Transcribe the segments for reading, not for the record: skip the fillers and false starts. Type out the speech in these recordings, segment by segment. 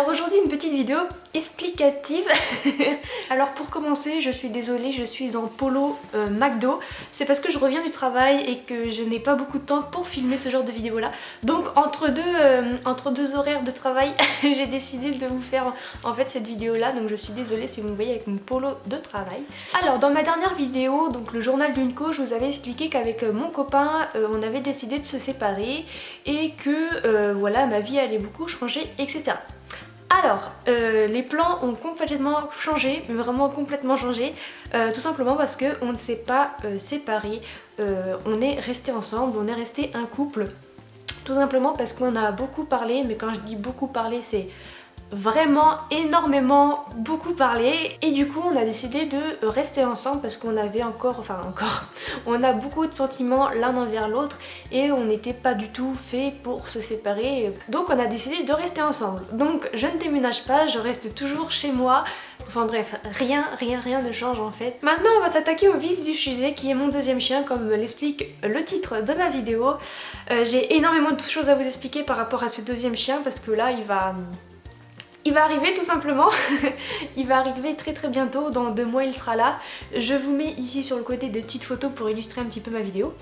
Alors aujourd'hui une petite vidéo explicative. Alors pour commencer, je suis désolée, je suis en polo McDo. C'est parce que je reviens du travail et que je n'ai pas beaucoup de temps pour filmer ce genre de vidéo là. Donc entre deux horaires de travail, j'ai décidé de vous faire en fait cette vidéo là. Donc je suis désolée si vous me voyez avec mon polo de travail. Alors dans ma dernière vidéo, donc le journal d'une co, je vous avais expliqué qu'avec mon copain, on avait décidé de se séparer et que voilà, ma vie allait beaucoup changer, etc. Alors, les plans ont complètement changé, mais vraiment complètement changé, tout simplement parce qu'on ne s'est pas séparés, on est resté ensemble, on est resté un couple, tout simplement parce qu'on a beaucoup parlé, mais quand je dis beaucoup parlé, c'est vraiment énormément beaucoup parlé et du coup on a décidé de rester ensemble parce qu'on avait on a beaucoup de sentiments l'un envers l'autre et on n'était pas du tout fait pour se séparer, donc on a décidé de rester ensemble. Donc je ne déménage pas, je reste toujours chez moi, enfin bref, rien ne change en fait. Maintenant on va s'attaquer au vif du sujet qui est mon deuxième chien, comme l'explique le titre de ma vidéo. J'ai énormément de choses à vous expliquer par rapport à ce deuxième chien parce que là il va arriver tout simplement. Il va arriver très bientôt, dans 2 mois il sera là. Je vous mets ici sur le côté des petites photos pour illustrer un petit peu ma vidéo.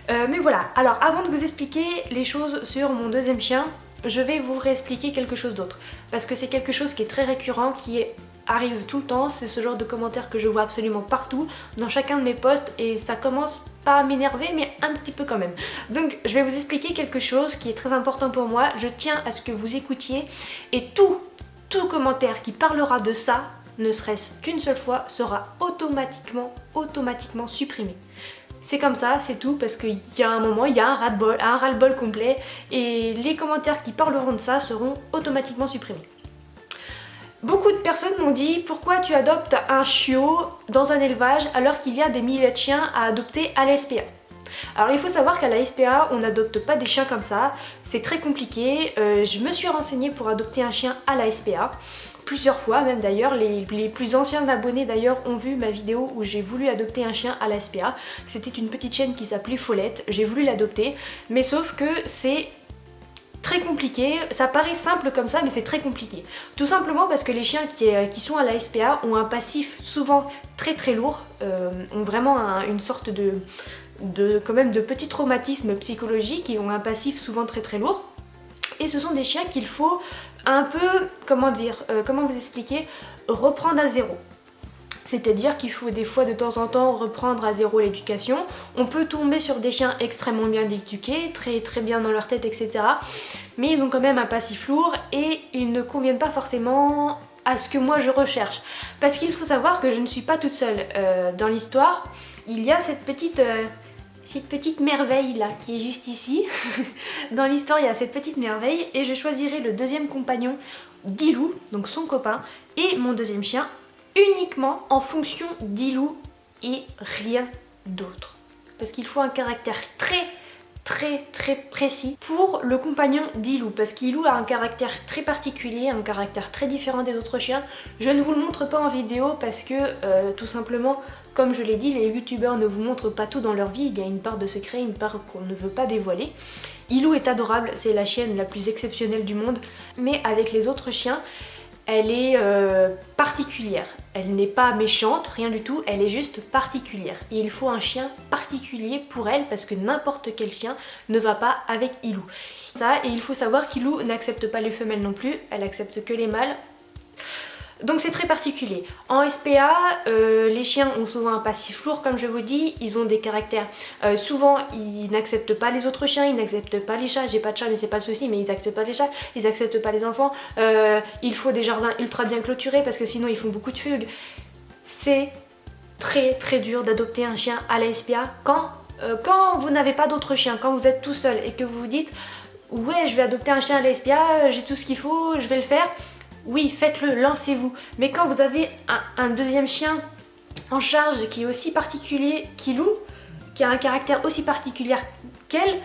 Mais voilà, alors avant de vous expliquer les choses sur mon deuxième chien, je vais vous réexpliquer quelque chose d'autre. Parce que c'est quelque chose qui est très récurrent, arrive tout le temps, c'est ce genre de commentaires que je vois absolument partout, dans chacun de mes posts, et ça commence pas à m'énerver, mais un petit peu quand même. Donc je vais vous expliquer quelque chose qui est très important pour moi, je tiens à ce que vous écoutiez, et tout commentaire qui parlera de ça, ne serait-ce qu'une seule fois, sera automatiquement supprimé. C'est comme ça, c'est tout, parce qu'il y a un moment, il y a un ras-le-bol complet, et les commentaires qui parleront de ça seront automatiquement supprimés. Beaucoup de personnes m'ont dit pourquoi tu adoptes un chiot dans un élevage alors qu'il y a des milliers de chiens à adopter à la SPA. Alors il faut savoir qu'à la SPA on n'adopte pas des chiens comme ça, c'est très compliqué. Je me suis renseignée pour adopter un chien à la SPA, plusieurs fois même d'ailleurs. Les plus anciens abonnés d'ailleurs ont vu ma vidéo où j'ai voulu adopter un chien à la SPA. C'était une petite chienne qui s'appelait Follette, j'ai voulu l'adopter, mais sauf que c'est très compliqué, ça paraît simple comme ça mais c'est très compliqué. Tout simplement parce que les chiens qui sont à la SPA ont un passif souvent très lourd, ont vraiment une sorte quand même de petits traumatismes psychologiques, et ont un passif souvent très lourd. Et ce sont des chiens qu'il faut un peu, comment vous expliquer, reprendre à zéro. C'est-à-dire qu'il faut des fois de temps en temps reprendre à zéro l'éducation. On peut tomber sur des chiens extrêmement bien éduqués, très bien dans leur tête, etc. Mais ils ont quand même un passif lourd et ils ne conviennent pas forcément à ce que moi je recherche. Parce qu'il faut savoir que je ne suis pas toute seule. Dans l'histoire, il y a cette petite merveille là qui est juste ici. Dans l'histoire, il y a cette petite merveille et je choisirai le deuxième compagnon d'Ilou, donc son copain, et mon deuxième chien, uniquement en fonction d'Ilou et rien d'autre. Parce qu'il faut un caractère très précis pour le compagnon d'Ilou, parce qu'Ilou a un caractère très particulier, un caractère très différent des autres chiens. Je ne vous le montre pas en vidéo parce que tout simplement, comme je l'ai dit, les youtubeurs ne vous montrent pas tout dans leur vie, il y a une part de secret, une part qu'on ne veut pas dévoiler. Ilou est adorable, c'est la chienne la plus exceptionnelle du monde, mais avec les autres chiens, elle est particulière. Elle n'est pas méchante, rien du tout, elle est juste particulière. Et il faut un chien particulier pour elle parce que n'importe quel chien ne va pas avec Ilou. Ça, et il faut savoir qu'Ilou n'accepte pas les femelles non plus, elle accepte que les mâles. Donc c'est très particulier. En SPA, les chiens ont souvent un passif lourd, comme je vous dis, ils ont des caractères. Souvent, ils n'acceptent pas les autres chiens, ils n'acceptent pas les chats. J'ai pas de chat, mais c'est pas le souci, mais ils acceptent pas les chats, ils acceptent pas les enfants. Il faut des jardins ultra bien clôturés parce que sinon ils font beaucoup de fugues. C'est très dur d'adopter un chien à la SPA quand vous n'avez pas d'autres chiens, quand vous êtes tout seul et que vous vous dites ouais, je vais adopter un chien à la SPA, j'ai tout ce qu'il faut, je vais le faire. Oui, faites-le, lancez-vous. Mais quand vous avez un deuxième chien en charge qui est aussi particulier qu'Ilou, qui a un caractère aussi particulier qu'elle,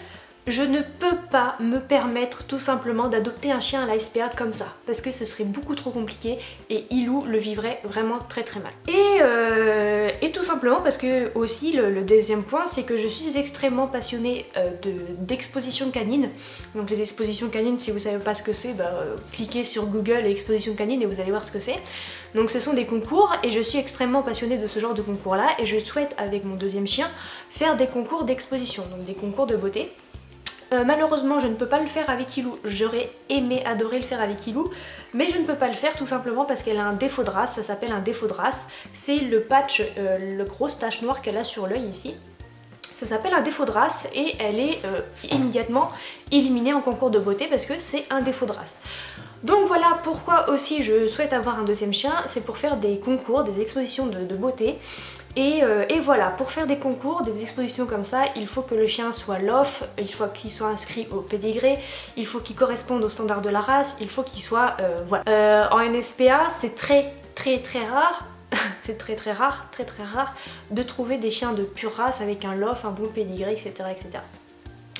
je ne peux pas me permettre tout simplement d'adopter un chien à la SPA comme ça, parce que ce serait beaucoup trop compliqué et Ilou le vivrait vraiment très mal. Et Et tout simplement parce que aussi le deuxième point, c'est que je suis extrêmement passionnée d'exposition canine. Donc les expositions canines, si vous savez pas ce que c'est, cliquez sur Google et exposition canine et vous allez voir ce que c'est. Donc ce sont des concours et je suis extrêmement passionnée de ce genre de concours là et je souhaite avec mon deuxième chien faire des concours d'exposition, donc des concours de beauté. Malheureusement je ne peux pas le faire avec Ilou, j'aurais aimé adorer le faire avec Ilou, mais je ne peux pas le faire tout simplement parce qu'elle a un défaut de race, ça s'appelle un défaut de race, c'est le patch, le grosse tache noire qu'elle a sur l'œil ici. Ça s'appelle un défaut de race et elle est immédiatement éliminée en concours de beauté parce que c'est un défaut de race. Donc voilà pourquoi aussi je souhaite avoir un deuxième chien, c'est pour faire des concours, des expositions de beauté. Et voilà, pour faire des concours, des expositions comme ça, il faut que le chien soit LOF, il faut qu'il soit inscrit au pédigré, il faut qu'il corresponde aux standards de la race, il faut qu'il soit... voilà. En NSPA, c'est très rare, c'est très rare de trouver des chiens de pure race avec un LOF, un bon pédigré, etc. etc.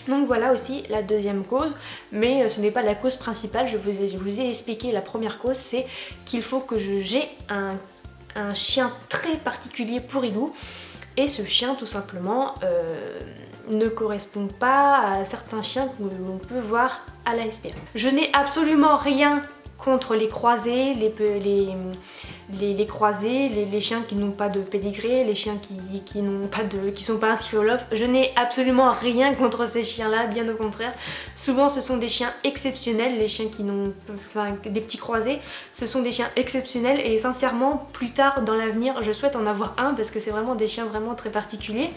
Donc voilà aussi la deuxième cause, mais ce n'est pas la cause principale, je vous ai expliqué la première cause, c'est qu'il faut que j'ai un chien très particulier pour Ilou et ce chien tout simplement ne correspond pas à certains chiens que l'on peut voir à la SPA. Je n'ai absolument rien contre les croisés, les croisés, les chiens qui n'ont pas de pédigré, les chiens qui sont pas inscrits au LOF. Je n'ai absolument rien contre ces chiens-là, bien au contraire. Souvent ce sont des chiens exceptionnels, les chiens qui n'ont, enfin des petits croisés, ce sont des chiens exceptionnels et sincèrement plus tard dans l'avenir je souhaite en avoir un parce que c'est vraiment des chiens vraiment très particuliers.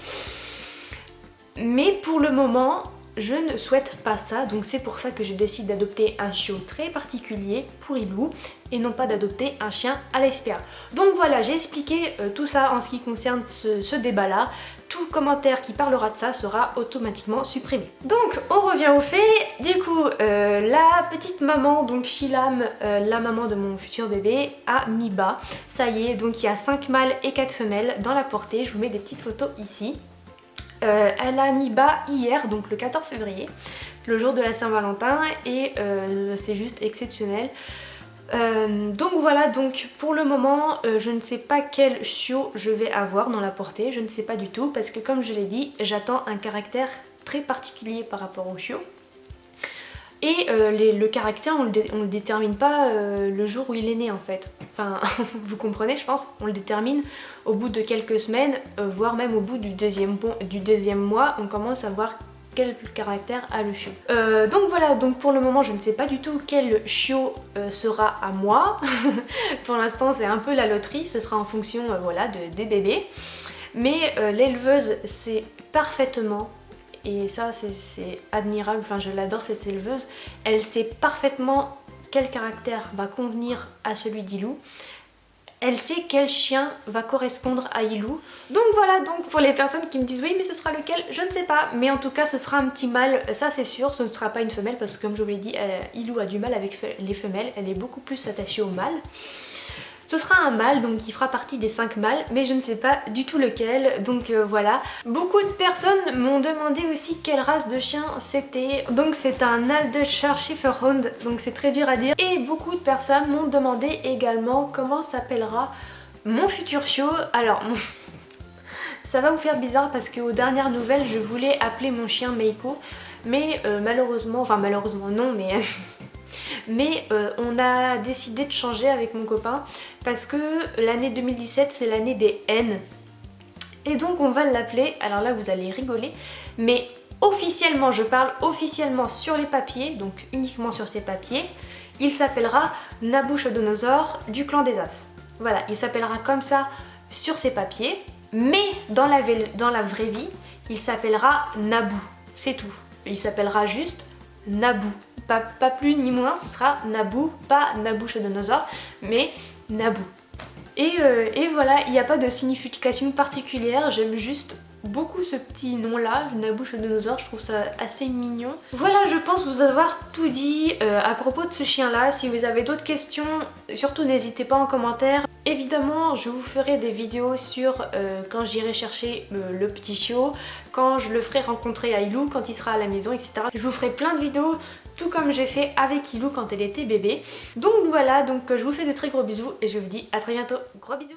Mais pour le moment, je ne souhaite pas ça, donc c'est pour ça que je décide d'adopter un chiot très particulier pour Ilou et non pas d'adopter un chien à la SPA. Donc voilà, j'ai expliqué tout ça en ce qui concerne ce débat-là. Tout commentaire qui parlera de ça sera automatiquement supprimé. Donc on revient aux faits. Du coup, la petite maman, donc Shilam, la maman de mon futur bébé, a mis bas. Ça y est, donc il y a 5 mâles et 4 femelles dans la portée. Je vous mets des petites photos ici. Elle a mis bas hier, donc le 14 février, le jour de la Saint-Valentin, et c'est juste exceptionnel. Donc voilà, donc pour le moment je ne sais pas quel chiot je vais avoir dans la portée, je ne sais pas du tout parce que comme je l'ai dit, j'attends un caractère très particulier par rapport au chiot. Et le caractère, on le détermine pas le jour où il est né en fait. Enfin, vous comprenez je pense, on le détermine au bout de quelques semaines, voire même au bout du deuxième mois, on commence à voir quel caractère a le chiot. Donc voilà, donc pour le moment je ne sais pas du tout quel chiot sera à moi. Pour l'instant c'est un peu la loterie, ce sera en fonction voilà, des bébés. Mais l'éleveuse sait parfaitement, et ça c'est admirable, enfin je l'adore cette éleveuse, elle sait parfaitement quel caractère va convenir à celui d'Ilou. Elle sait quel chien va correspondre à Ilou. Donc voilà, donc pour les personnes qui me disent oui mais ce sera lequel, je ne sais pas. Mais en tout cas ce sera un petit mâle, ça c'est sûr, ce ne sera pas une femelle parce que comme je vous l'ai dit, Ilou a du mal avec les femelles, elle est beaucoup plus attachée au mâle. Ce sera un mâle, donc qui fera partie des 5 mâles, mais je ne sais pas du tout lequel, donc voilà. Beaucoup de personnes m'ont demandé aussi quelle race de chien c'était. Donc c'est un Aldershire Schäferhund, donc c'est très dur à dire. Et beaucoup de personnes m'ont demandé également comment s'appellera mon futur chiot. Alors, ça va vous faire bizarre parce qu'aux dernières nouvelles, je voulais appeler mon chien Meiko, mais malheureusement, enfin malheureusement non, mais... Mais on a décidé de changer avec mon copain parce que l'année 2017 c'est l'année des N. Et donc on va l'appeler, alors là vous allez rigoler, mais officiellement, je parle officiellement sur les papiers, donc uniquement sur ces papiers, il s'appellera Nabuchodonosor du clan des As. Voilà, il s'appellera comme ça sur ses papiers, mais dans la vraie vie, il s'appellera Naboo, c'est tout. Il s'appellera juste Naboo. Pas plus ni moins, ce sera Naboo, pas Nabuchodonosor, mais Naboo. Et voilà, il n'y a pas de signification particulière, j'aime juste beaucoup ce petit nom là, Nabuchodonosor, je trouve ça assez mignon. Voilà, je pense vous avoir tout dit à propos de ce chien là. Si vous avez d'autres questions, surtout n'hésitez pas en commentaire. Évidemment, je vous ferai des vidéos sur quand j'irai chercher le petit chiot, quand je le ferai rencontrer à Ilou, quand il sera à la maison, etc. Je vous ferai plein de vidéos, tout comme j'ai fait avec Ilou quand elle était bébé. Donc voilà, donc je vous fais de très gros bisous et je vous dis à très bientôt. Gros bisous!